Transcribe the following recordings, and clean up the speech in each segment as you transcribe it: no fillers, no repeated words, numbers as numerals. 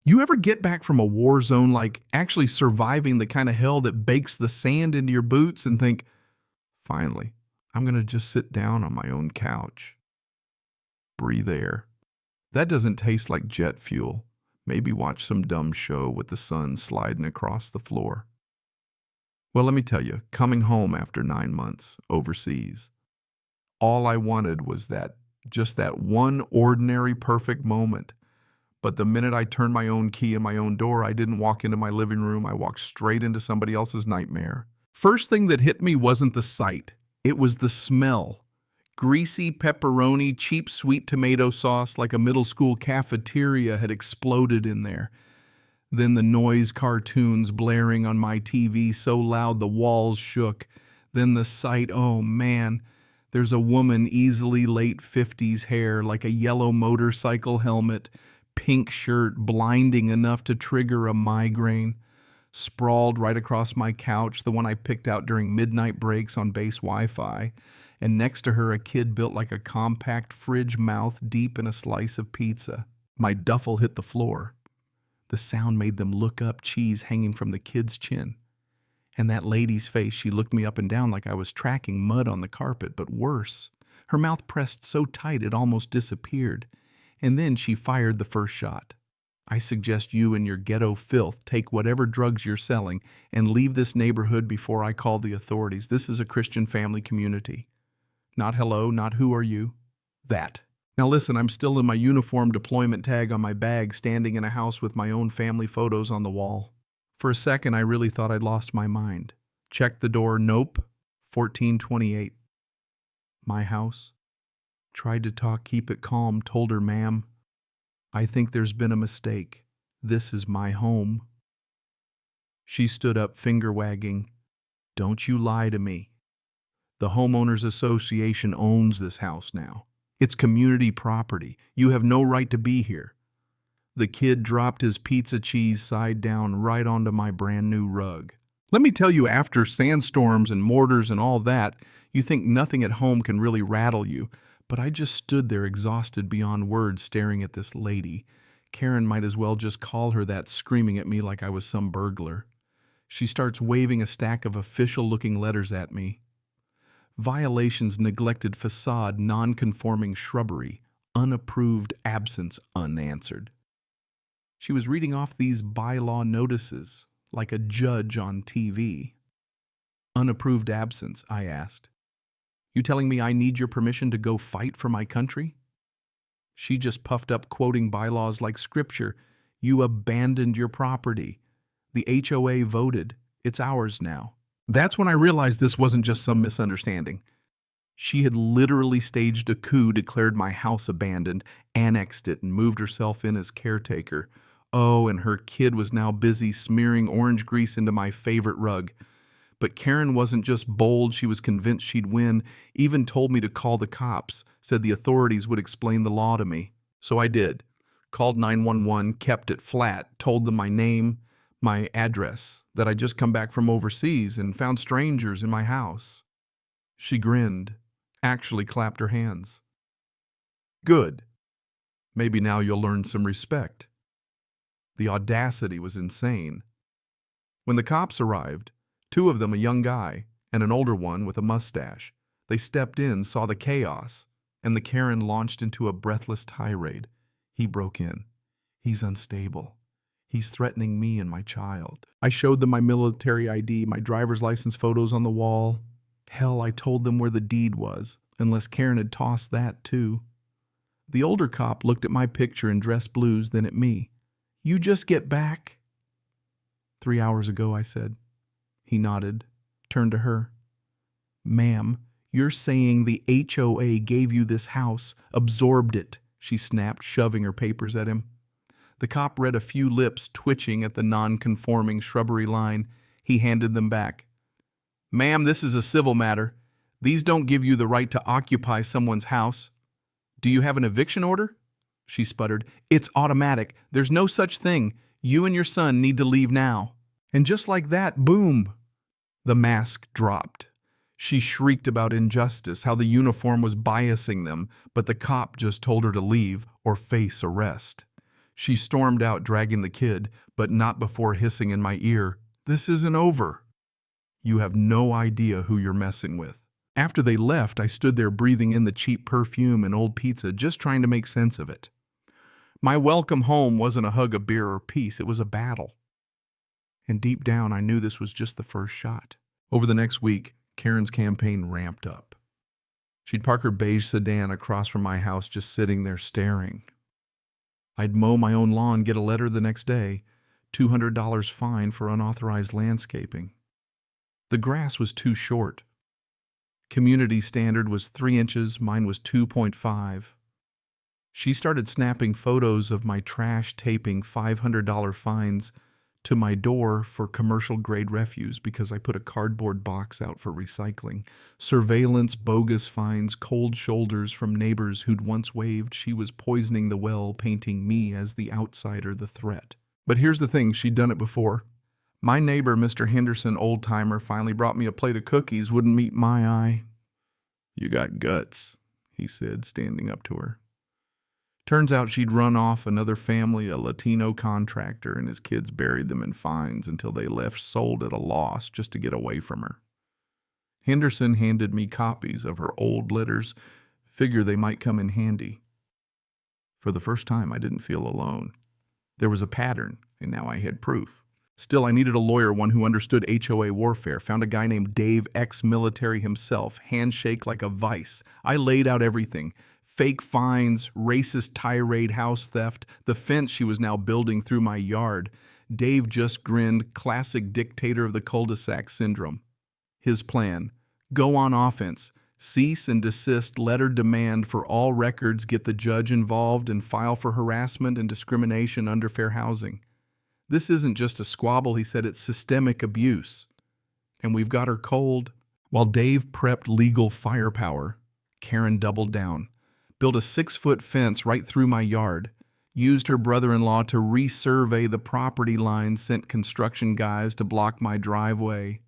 You ever get back from a war zone, like actually surviving the kind of hell that bakes the sand into your boots, and think, finally, I'm going to just sit down on my own couch, breathe air. That doesn't taste like jet fuel. Maybe watch some dumb show with the sun sliding across the floor. Well, let me tell you, coming home after 9 months overseas, all I wanted was just that one ordinary perfect moment. But the minute I turned my own key in my own door, I didn't walk into my living room. I walked straight into somebody else's nightmare. First thing that hit me wasn't the sight. It was the smell. Greasy pepperoni, cheap sweet tomato sauce like a middle school cafeteria had exploded in there. Then the noise cartoons blaring on my TV so loud the walls shook. Then the sight, oh man, there's a woman easily late 50s hair like a yellow motorcycle helmet, pink shirt blinding enough to trigger a migraine, sprawled right across my couch, the one I picked out during midnight breaks on base Wi-Fi, and next to her a kid built like a compact fridge mouth deep in a slice of pizza. My duffel hit the floor. The sound made them look up, cheese hanging from the kid's chin. And that lady's face, she looked me up and down like I was tracking mud on the carpet, but worse. Her mouth pressed so tight it almost disappeared. And then she fired the first shot. I suggest you and your ghetto filth take whatever drugs you're selling and leave this neighborhood before I call the authorities. This is a Christian family community. Not hello, not who are you. That. Now listen, I'm still in my uniform deployment tag on my bag, standing in a house with my own family photos on the wall. For a second, I really thought I'd lost my mind. Checked the door, nope, 1428. My house. Tried to talk, keep it calm, told her, ma'am, I think there's been a mistake. This is my home. She stood up, finger wagging. Don't you lie to me. The Homeowners Association owns this house now. It's community property. You have no right to be here. The kid dropped his pizza cheese side down right onto my brand new rug. Let me tell you, after sandstorms and mortars and all that, you think nothing at home can really rattle you. But I just stood there exhausted beyond words staring at this lady. Karen might as well just call her that, screaming at me like I was some burglar. She starts waving a stack of official-looking letters at me. Violations, neglected facade, non-conforming shrubbery, unapproved absence unanswered. She was reading off these bylaw notices like a judge on TV. Unapproved absence, I asked. You telling me I need your permission to go fight for my country? She just puffed up, quoting bylaws like scripture. You abandoned your property. The HOA voted. It's ours now. That's when I realized this wasn't just some misunderstanding. She had literally staged a coup, declared my house abandoned, annexed it, and moved herself in as caretaker. Oh, and her kid was now busy smearing orange grease into my favorite rug. But Karen wasn't just bold, she was convinced she'd win, even told me to call the cops, said the authorities would explain the law to me. So I did. Called 911, kept it flat, told them my name, my address, that I'd just come back from overseas and found strangers in my house. She grinned, actually clapped her hands. Good. Maybe now you'll learn some respect. The audacity was insane. When the cops arrived, two of them, a young guy and an older one with a mustache, they stepped in, saw the chaos, and the Karen launched into a breathless tirade. He broke in. He's unstable. He's threatening me and my child. I showed them my military ID, my driver's license photos on the wall. Hell, I told them where the deed was, unless Karen had tossed that too. The older cop looked at my picture in dress blues, then at me. You just get back? 3 hours ago, I said. He nodded, turned to her. Ma'am, you're saying the HOA gave you this house, absorbed it, she snapped, shoving her papers at him. The cop read a few lips twitching at the non-conforming shrubbery line. He handed them back. Ma'am, this is a civil matter. These don't give you the right to occupy someone's house. Do you have an eviction order? She sputtered. It's automatic. There's no such thing. You and your son need to leave now. And just like that, boom, the mask dropped. She shrieked about injustice, how the uniform was biasing them, but the cop just told her to leave or face arrest. She stormed out, dragging the kid, but not before hissing in my ear, "This isn't over. You have no idea who you're messing with." After they left, I stood there breathing in the cheap perfume and old pizza, just trying to make sense of it. My welcome home wasn't a hug of beer or peace, it was a battle. And deep down, I knew this was just the first shot. Over the next week, Karen's campaign ramped up. She'd park her beige sedan across from my house, just sitting there staring. I'd mow my own lawn, get a letter the next day, $200 fine for unauthorized landscaping. The grass was too short. Community standard was 3 inches, mine was 2.5. She started snapping photos of my trash, taping $500 fines to my door for commercial-grade refuse because I put a cardboard box out for recycling. Surveillance, bogus fines, cold shoulders from neighbors who'd once waved she was poisoning the well, painting me as the outsider, the threat. But here's the thing, she'd done it before. My neighbor, Mr. Henderson, old-timer, finally brought me a plate of cookies, wouldn't meet my eye. "You got guts," he said, standing up to her. Turns out she'd run off another family, a Latino contractor, and his kids buried them in fines until they left sold at a loss just to get away from her. Henderson handed me copies of her old letters, figure they might come in handy. For the first time, I didn't feel alone. There was a pattern, and now I had proof. Still, I needed a lawyer, one who understood HOA warfare. Found a guy named Dave, ex-military himself, handshake like a vice. I laid out everything. Fake fines, racist tirade, house theft, the fence she was now building through my yard. Dave just grinned, classic dictator of the cul-de-sac syndrome. His plan: go on offense, cease and desist letter demand for all records, get the judge involved, and file for harassment and discrimination under fair housing. This isn't just a squabble, he said, it's systemic abuse. And we've got her cold. While Dave prepped legal firepower, Karen doubled down. Built a 6-foot fence right through my yard, used her brother-in-law to resurvey the property lines, sent construction guys to block my driveway.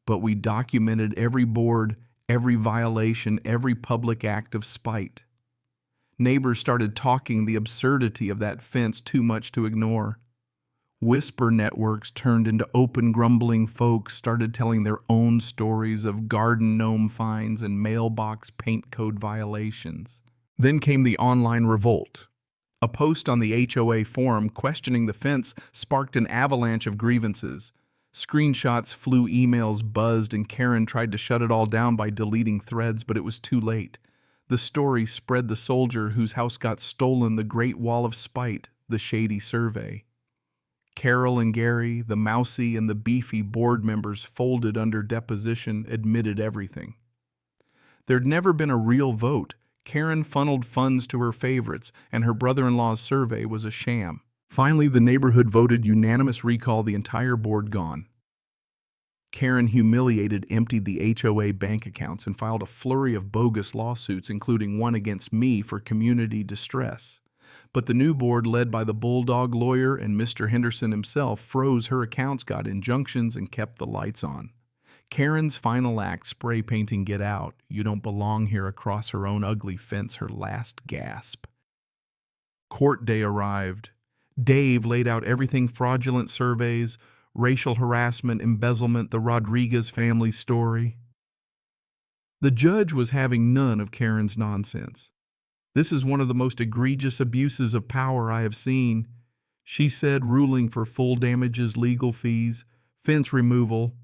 But we documented every board, every violation, every public act of spite. Neighbors started talking the absurdity of that fence too much to ignore. Whisper networks turned into open grumbling folks, started telling their own stories of garden gnome fines and mailbox paint code violations. Then came the online revolt. A post on the HOA forum questioning the fence sparked an avalanche of grievances. Screenshots flew, emails buzzed, and Karen tried to shut it all down by deleting threads, but it was too late. The story spread the soldier whose house got stolen, the Great Wall of Spite, the shady survey. Carol and Gary, the mousy and the beefy board members folded under deposition, admitted everything. There'd never been a real vote. Karen funneled funds to her favorites, and her brother-in-law's survey was a sham. Finally, the neighborhood voted unanimous recall, the entire board gone. Karen, humiliated, emptied the HOA bank accounts and filed a flurry of bogus lawsuits, including one against me for community distress. But the new board, led by the bulldog lawyer and Mr. Henderson himself, froze her accounts, got injunctions, and kept the lights on. Karen's final act, spray painting "Get out, you don't belong here" across her own ugly fence, her last gasp. Court day arrived. Dave laid out everything: fraudulent surveys, racial harassment, embezzlement, the Rodriguez family story. The judge was having none of Karen's nonsense. "This is one of the most egregious abuses of power I have seen," she said, ruling for full damages, legal fees, fence removal,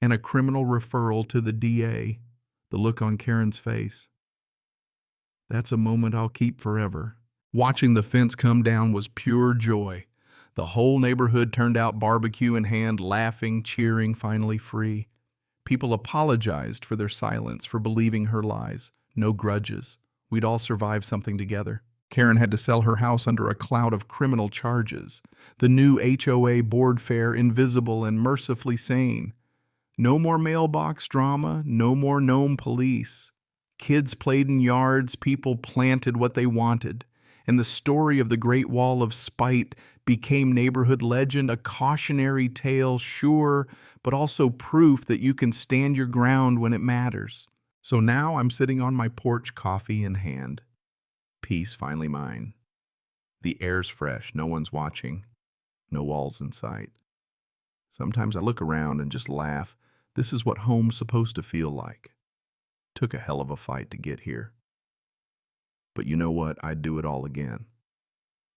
and a criminal referral to the DA. The look on Karen's face. That's a moment I'll keep forever. Watching the fence come down was pure joy. The whole neighborhood turned out, barbecue in hand, laughing, cheering, finally free. People apologized for their silence, for believing her lies. No grudges. We'd all survived something together. Karen had to sell her house under a cloud of criminal charges. The new HOA board fair, invisible and mercifully sane. No more mailbox drama, no more gnome police. Kids played in yards, people planted what they wanted. And the story of the Great Wall of Spite became neighborhood legend, a cautionary tale, sure, but also proof that you can stand your ground when it matters. So now I'm sitting on my porch, coffee in hand. Peace finally mine. The air's fresh, no one's watching, no walls in sight. Sometimes I look around and just laugh. This is what home's supposed to feel like. Took a hell of a fight to get here. But you know what? I'd do it all again.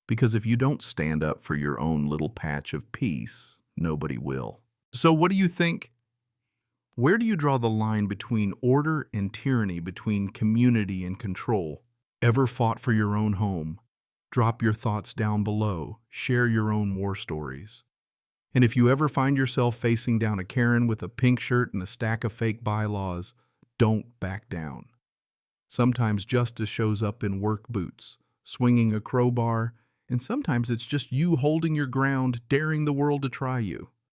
Because if you don't stand up for your own little patch of peace, nobody will. So what do you think? Where do you draw the line between order and tyranny, between community and control? Ever fought for your own home? Drop your thoughts down below. Share your own war stories. And if you ever find yourself facing down a Karen with a pink shirt and a stack of fake bylaws, don't back down. Sometimes justice shows up in work boots, swinging a crowbar, and sometimes it's just you holding your ground, daring the world to try you.